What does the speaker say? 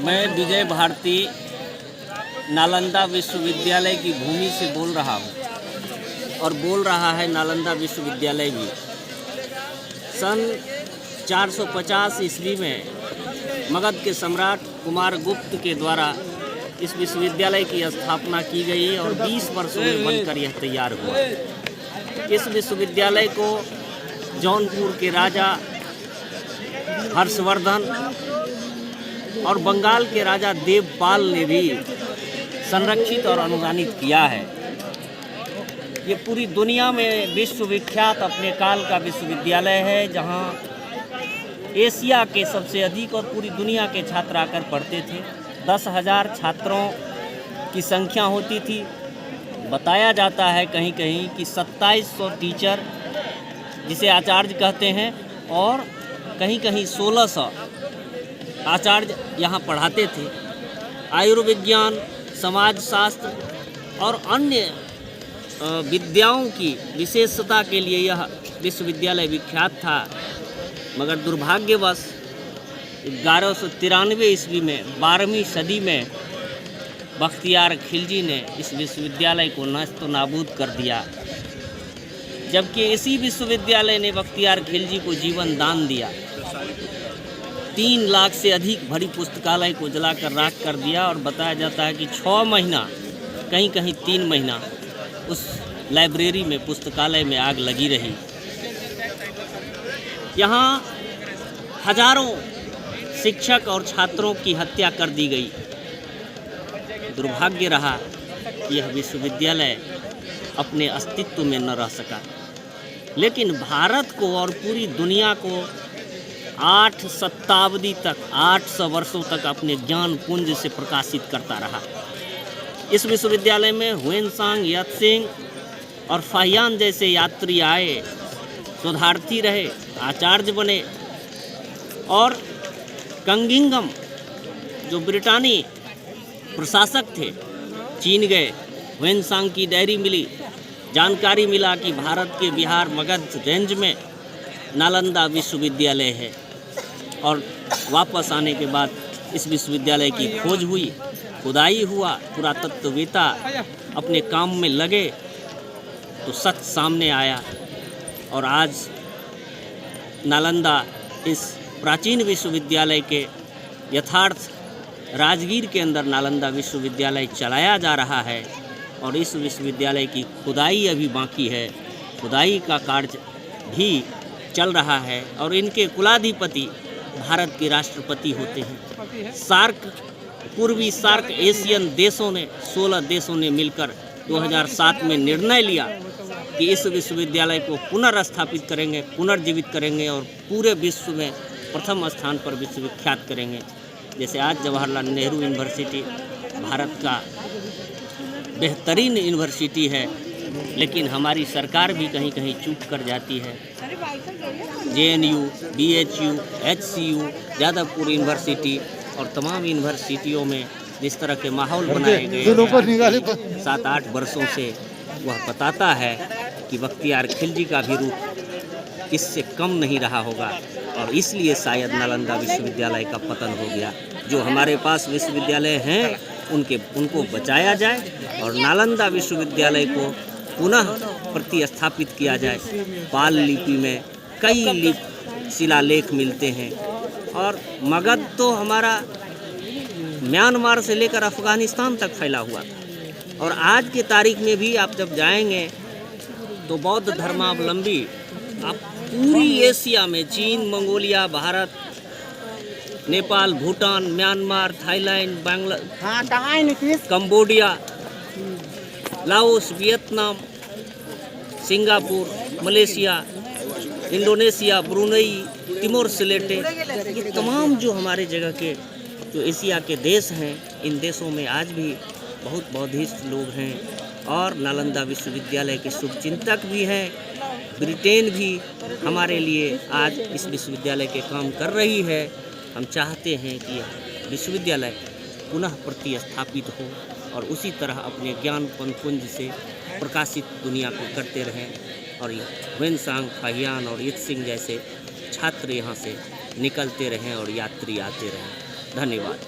मैं विजय भारती नालंदा विश्वविद्यालय की भूमि से बोल रहा हूँ और बोल रहा है नालंदा विश्वविद्यालय भी। सन 450 ईस्वी में मगध के सम्राट कुमारगुप्त के द्वारा इस विश्वविद्यालय की स्थापना की गई और 20 वर्षों में बनकर यह तैयार हुआ। इस विश्वविद्यालय को जौनपुर के राजा हर्षवर्धन और बंगाल के राजा देवपाल ने भी संरक्षित और अनुदानित किया है। ये पूरी दुनिया में विश्वविख्यात अपने काल का विश्वविद्यालय है, जहाँ एशिया के सबसे अधिक और पूरी दुनिया के छात्र आकर पढ़ते थे। 10,000 छात्रों की संख्या होती थी। बताया जाता है कहीं कहीं कि 2700 टीचर, जिसे आचार्य कहते हैं, और कहीं कहीं 1600 आचार्य यहाँ पढ़ाते थे। आयुर्विज्ञान, समाजशास्त्र और अन्य विद्याओं की विशेषता के लिए यह विश्वविद्यालय विख्यात था। मगर दुर्भाग्यवश 1193 ईस्वी में 12वीं सदी में बख्तियार खिलजी ने इस विश्वविद्यालय को नष्ट नाबूद कर दिया, जबकि इसी विश्वविद्यालय ने बख्तियार खिलजी को जीवन दान दिया। 3 लाख से अधिक भरी पुस्तकालय को जलाकर राख कर दिया और बताया जाता है कि 6 महीना, कहीं कहीं 3 महीना उस लाइब्रेरी में, पुस्तकालय में आग लगी रही। यहाँ हजारों शिक्षक और छात्रों की हत्या कर दी गई। दुर्भाग्य रहा कि यह विश्वविद्यालय अपने अस्तित्व में न रह सका, लेकिन भारत को और पूरी दुनिया को 8 शताब्दी तक, 800 वर्षों तक अपने ज्ञान पुंज से प्रकाशित करता रहा। इस विश्वविद्यालय में ह्वेनसांग, यात्सेंग और फाहियान जैसे यात्री आए, शोधार्थी रहे, आचार्य बने, और कंगिंगम जो ब्रिटानी प्रशासक थे, चीन गए। ह्वेनसांग की डायरी मिली, जानकारी मिला कि भारत के बिहार मगध रेंज में नालंदा विश्वविद्यालय है, और वापस आने के बाद इस विश्वविद्यालय की खोज हुई, खुदाई हुआ, पुरातत्ववेत्ता अपने काम में लगे तो सच सामने आया। और आज नालंदा इस प्राचीन विश्वविद्यालय के यथार्थ राजगीर के अंदर नालंदा विश्वविद्यालय चलाया जा रहा है, और इस विश्वविद्यालय की खुदाई अभी बाकी है। खुदाई का कार्य भी चल रहा है, और इनके कुलाधिपति भारत के राष्ट्रपति होते हैं। पूर्वी सार्क एशियन देशों ने, 16 देशों ने मिलकर 2007 में निर्णय लिया कि इस विश्वविद्यालय को पुनर्स्थापित करेंगे, पुनर्जीवित करेंगे और पूरे विश्व में प्रथम स्थान पर विश्वविख्यात करेंगे। जैसे आज जवाहरलाल नेहरू यूनिवर्सिटी भारत का बेहतरीन यूनिवर्सिटी है, लेकिन हमारी सरकार भी कहीं कहीं चूक कर जाती है। JNU, BHU, HCU, Jadavpur university और तमाम यूनिवर्सिटियों में जिस तरह के माहौल बनाए गए हैं 7-8 वर्षों से, वह बताता है कि बख्तियार खिलजी का भी रूप इससे कम नहीं रहा होगा, और इसलिए शायद नालंदा विश्वविद्यालय का पतन हो गया। जो हमारे पास विश्वविद्यालय हैं उनको बचाया जाए और नालंदा विश्वविद्यालय को पुनः प्रतिस्थापित किया जाए। पाल लिपि में कई शिलालेख मिलते हैं, और मगध तो हमारा म्यांमार से लेकर अफ़गानिस्तान तक फैला हुआ था, और आज के तारीख में भी आप जब जाएंगे तो बौद्ध धर्मावलंबी आप पूरी एशिया में, चीन, Mongolia, Bharat, Nepal, Bhutan, Myanmar, Thailand, Cambodia, Laos, Vietnam, Singapore, Malaysia, Indonesia, Brunei, Timor सिलेटे, ये तमाम जो हमारे जगह के जो एशिया के देश हैं, इन देशों में आज भी बहुत बौद्धिस्ट लोग हैं, और नालंदा विश्वविद्यालय के शुभचिंतक भी हैं। ब्रिटेन भी हमारे लिए आज इस विश्वविद्यालय के काम कर रही है। हम चाहते हैं कि यह विश्वविद्यालय पुनः प्रतिस्थापित हो और उसी तरह अपने ज्ञान पुंज से प्रकाशित दुनिया को करते रहें, और ह्वेनसांग, फाहियान और यात्सेंग जैसे छात्र यहाँ से निकलते रहें और यात्री आते रहें। धन्यवाद।